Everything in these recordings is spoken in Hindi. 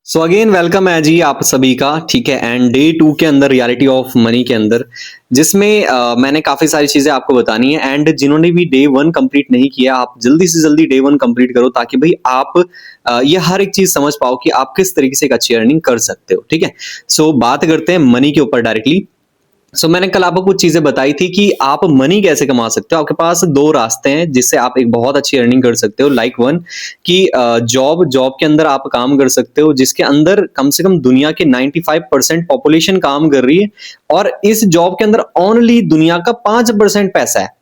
सो अगेन वेलकम है जी आप सभी का। ठीक है, एंड डे 2 के अंदर रियलिटी ऑफ मनी के अंदर जिसमें मैंने काफी सारी चीजें आपको बतानी है। एंड जिन्होंने भी डे 1 कंप्लीट नहीं किया, आप जल्दी से जल्दी डे 1 कंप्लीट करो ताकि भाई आप ये हर एक चीज समझ पाओ कि आप किस तरीके से एक अच्छी अर्निंग कर सकते हो। ठीक है, सो बात करते हैं मनी के ऊपर डायरेक्टली। मैंने कल आपको कुछ चीजें बताई थी कि आप मनी कैसे कमा सकते हो। आपके पास दो रास्ते हैं जिससे आप एक बहुत अच्छी अर्निंग कर सकते हो। लाइक वन कि जॉब के अंदर आप काम कर सकते हो जिसके अंदर कम से कम दुनिया के 95% पॉपुलेशन काम कर रही है, और इस जॉब के अंदर ओनली दुनिया का 5% पैसा है।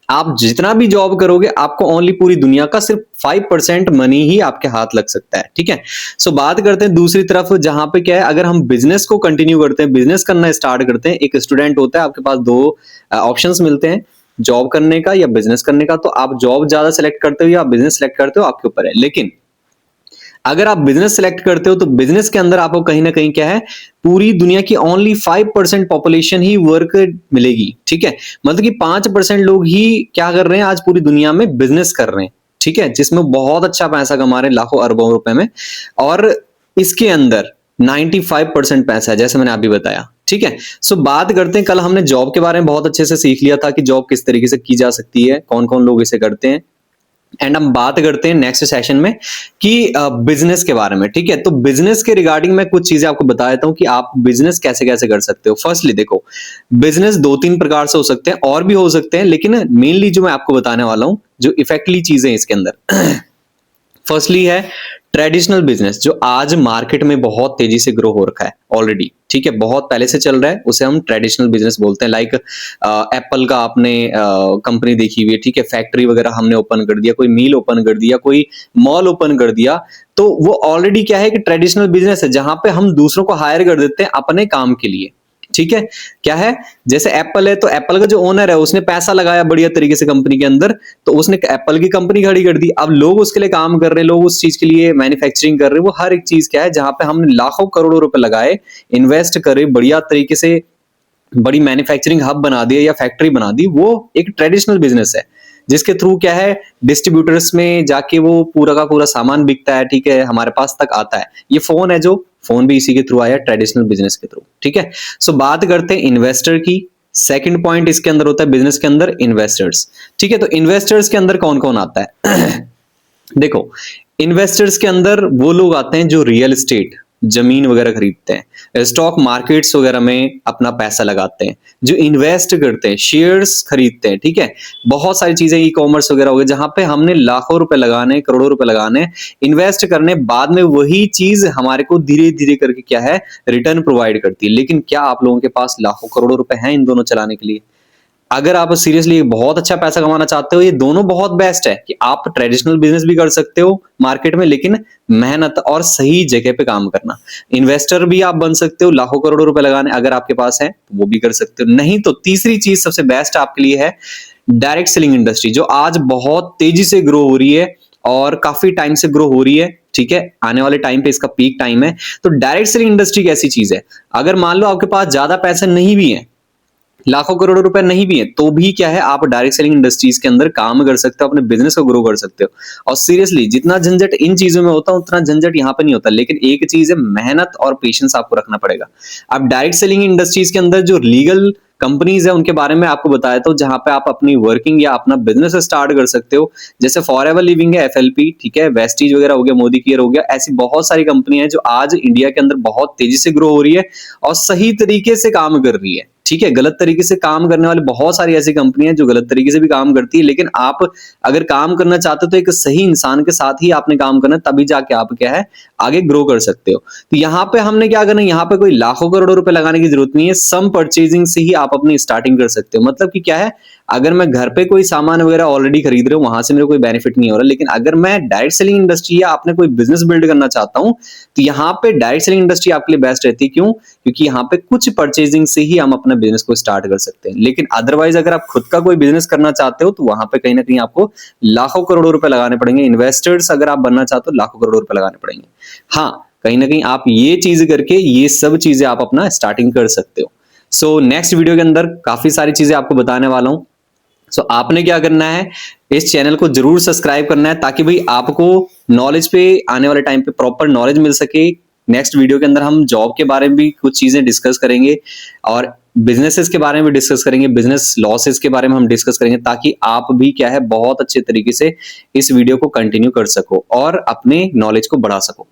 आप जितना भी जॉब करोगे आपको ओनली पूरी दुनिया का सिर्फ 5% मनी ही आपके हाथ लग सकता है। ठीक है, बात करते हैं दूसरी तरफ, जहां पे क्या है, अगर हम बिजनेस को कंटिन्यू करते हैं, बिजनेस करना स्टार्ट करते हैं। एक स्टूडेंट होता है, आपके पास दो ऑप्शंस मिलते हैं, जॉब करने का या बिजनेस करने का। तो आप जॉब ज्यादा सेलेक्ट करते हो या बिजनेस सेलेक्ट करते हो, आपके ऊपर है। लेकिन अगर आप बिजनेस सेलेक्ट करते हो तो बिजनेस के अंदर आपको कहीं ना कहीं क्या है, पूरी दुनिया की ओनली 5% पॉपुलेशन ही वर्क मिलेगी। ठीक है, मतलब कि 5% लोग ही क्या कर रहे हैं, आज पूरी दुनिया में बिजनेस कर रहे हैं। ठीक है, जिसमें बहुत अच्छा पैसा कमा रहे हैं, लाखों अरबों रुपए में। और इसके अंदर 95% पैसा है, जैसे मैंने अभी बताया। ठीक है, बात करते हैं, कल हमने जॉब के बारे में बहुत अच्छे से सीख लिया था कि जॉब किस तरीके से की जा सकती है, कौन कौन लोग इसे करते हैं। एंड हम बात करते हैं नेक्स्ट सेशन में कि बिजनेस के बारे में। ठीक है, तो बिजनेस के रिगार्डिंग मैं कुछ चीजें आपको बता देता हूं कि आप बिजनेस कैसे कैसे कर सकते हो। फर्स्टली देखो, बिजनेस दो तीन प्रकार से हो सकते हैं, और भी हो सकते हैं, लेकिन मेनली जो मैं आपको बताने वाला हूं, जो इफेक्टली चीजें इसके अंदर फर्स्टली है ट्रेडिशनल बिजनेस, जो आज मार्केट में बहुत तेजी से ग्रो हो रखा है ऑलरेडी। ठीक है, बहुत पहले से चल रहा है, उसे हम ट्रेडिशनल बिजनेस बोलते हैं। लाइक एप्पल का आपने कंपनी देखी हुई है। ठीक है, फैक्ट्री वगैरह हमने ओपन कर दिया, कोई मिल ओपन कर दिया, कोई मॉल ओपन कर दिया, तो वो ऑलरेडी क्या है कि ट्रेडिशनल बिजनेस है, जहां पे हम दूसरों को हायर कर देते हैं अपने काम के लिए। ठीक है, क्या है, जैसे एप्पल है तो एप्पल का जो ओनर है उसने पैसा लगाया बढ़िया तरीके से कंपनी के अंदर, तो उसने एप्पल की कंपनी खड़ी कर दी। अब लोग उसके लिए काम कर रहे हैं, लोग उस चीज के लिए मैन्युफैक्चरिंग कर रहे हैं। वो हर एक चीज क्या है, जहां पे हमने लाखों करोड़ों रुपए लगाए, इन्वेस्ट करे, बढ़िया तरीके से बड़ी मैन्युफैक्चरिंग हब बना दिया या फैक्ट्री बना दी, वो एक ट्रेडिशनल बिजनेस है, जिसके थ्रू क्या है, डिस्ट्रीब्यूटर्स में जाके वो पूरा का पूरा सामान बिकता है। ठीक है, हमारे पास तक आता है। ये फोन है, जो फोन भी इसी के थ्रू आया, ट्रेडिशनल बिजनेस के थ्रू। ठीक है, बात करते हैं इन्वेस्टर की। सेकंड पॉइंट इसके अंदर होता है बिजनेस के अंदर इन्वेस्टर्स। ठीक है, तो इन्वेस्टर्स के अंदर कौन कौन आता है देखो, इन्वेस्टर्स के अंदर वो लोग आते हैं जो रियल एस्टेट, जमीन वगैरह खरीदते हैं, स्टॉक मार्केट्स वगैरह में अपना पैसा लगाते हैं, जो इन्वेस्ट करते हैं, शेयर्स खरीदते हैं। ठीक है, बहुत सारी चीजें, ई कॉमर्स वगैरह हो गए, जहां पे हमने लाखों रुपए लगाने, करोड़ों रुपए लगाने, इन्वेस्ट करने, बाद में वही चीज हमारे को धीरे धीरे करके क्या है, रिटर्न प्रोवाइड करती है। लेकिन क्या आप लोगों के पास लाखों करोड़ों रुपए हैं इन दोनों चलाने के लिए? अगर आप सीरियसली बहुत अच्छा पैसा कमाना चाहते हो, ये दोनों बहुत बेस्ट है कि आप ट्रेडिशनल बिजनेस भी कर सकते हो मार्केट में, लेकिन मेहनत और सही जगह पे काम करना। इन्वेस्टर भी आप बन सकते हो, लाखों करोड़ों रुपए लगाने अगर आपके पास है तो वो भी कर सकते हो। नहीं तो तीसरी चीज सबसे बेस्ट आपके लिए है डायरेक्ट सेलिंग इंडस्ट्री, जो आज बहुत तेजी से ग्रो हो रही है और काफी टाइम से ग्रो हो रही है। ठीक है, आने वाले टाइम पे इसका पीक टाइम है। तो डायरेक्ट सेलिंग इंडस्ट्री कैसी चीज है, अगर मान लो आपके पास ज्यादा पैसे नहीं भी है, लाखों करोड़ों रुपए नहीं भी है, तो भी क्या है, आप डायरेक्ट सेलिंग इंडस्ट्रीज के अंदर काम कर सकते हो, अपने बिजनेस को ग्रो कर सकते हो। और सीरियसली जितना झंझट इन चीजों में होता है उतना झंझट यहाँ पे नहीं होता। लेकिन एक चीज है, मेहनत और पेशेंस आपको रखना पड़ेगा। अब डायरेक्ट सेलिंग इंडस्ट्रीज के अंदर जो लीगल कंपनीज है उनके बारे में आपको बताया था, जहां पे आप अपनी वर्किंग या अपना बिजनेस स्टार्ट कर सकते हो। जैसे फॉरएवर लिविंग है, एफएलपी, ठीक है, वेस्टीज वगैरह हो गया, मोदी केयर हो गया, ऐसी बहुत सारी कंपनियां हैं जो आज इंडिया के अंदर बहुत तेजी से ग्रो हो रही है और सही तरीके से काम कर रही है। ठीक है, गलत तरीके से काम करने वाली बहुत सारी ऐसी कंपनियां हैं जो गलत तरीके से भी काम करती है। लेकिन आप अगर काम करना चाहते हो तो एक सही इंसान के साथ ही आपने काम करना, तभी जाके आप क्या है, आगे ग्रो कर सकते हो। तो यहाँ पे हमने क्या करना है, यहाँ पे कोई लाखों करोड़ों रुपए लगाने की जरूरत नहीं है, सम परचेजिंग से ही आप अपनी स्टार्टिंग कर सकते हो। मतलब कि क्या है, अगर मैं घर पे कोई सामान वगैरह ऑलरेडी खरीद रहा हूँ, वहां से मेरे कोई बेनिफिट नहीं हो रहा, लेकिन अगर मैं डायरेक्ट सेलिंग इंडस्ट्री या अपने कोई बिजनेस बिल्ड करना चाहता हूँ, तो यहाँ पे डायरेक्ट सेलिंग इंडस्ट्री आपके लिए बेस्ट रहती है। क्यों? क्योंकि यहाँ पे कुछ परचेजिंग से ही हम अपना बिजनेस को स्टार्ट कर सकते हैं। लेकिन अदरवाइज अगर आप खुद का कोई बिजनेस करना चाहते हो तो वहां पे कहीं ना कहीं आपको लाखों करोड़ों रुपए लगाने पड़ेंगे। इन्वेस्टर्स अगर आप बनना चाहते हो, लाखों करोड़ों रुपए लगाने पड़ेंगे। हाँ, कहीं ना कहीं आप ये चीज करके ये सब चीजें आप अपना स्टार्टिंग कर सकते हो। नेक्स्ट वीडियो के अंदर काफी सारी चीजें आपको बताने वाला हूं। आपने क्या करना है, इस चैनल को जरूर सब्सक्राइब करना है, ताकि भाई आपको नॉलेज पे आने वाले टाइम पे प्रॉपर नॉलेज मिल सके, नेक्स्ट वीडियो के अंदर हम जॉब के बारे में भी कुछ चीजें डिस्कस करेंगे और बिजनेसेस के बारे में डिस्कस करेंगे, बिजनेस लॉसेस के बारे में हम डिस्कस करेंगे, ताकि आप भी क्या है बहुत अच्छे तरीके से इस वीडियो को कंटिन्यू कर सको और अपने नॉलेज को बढ़ा सको।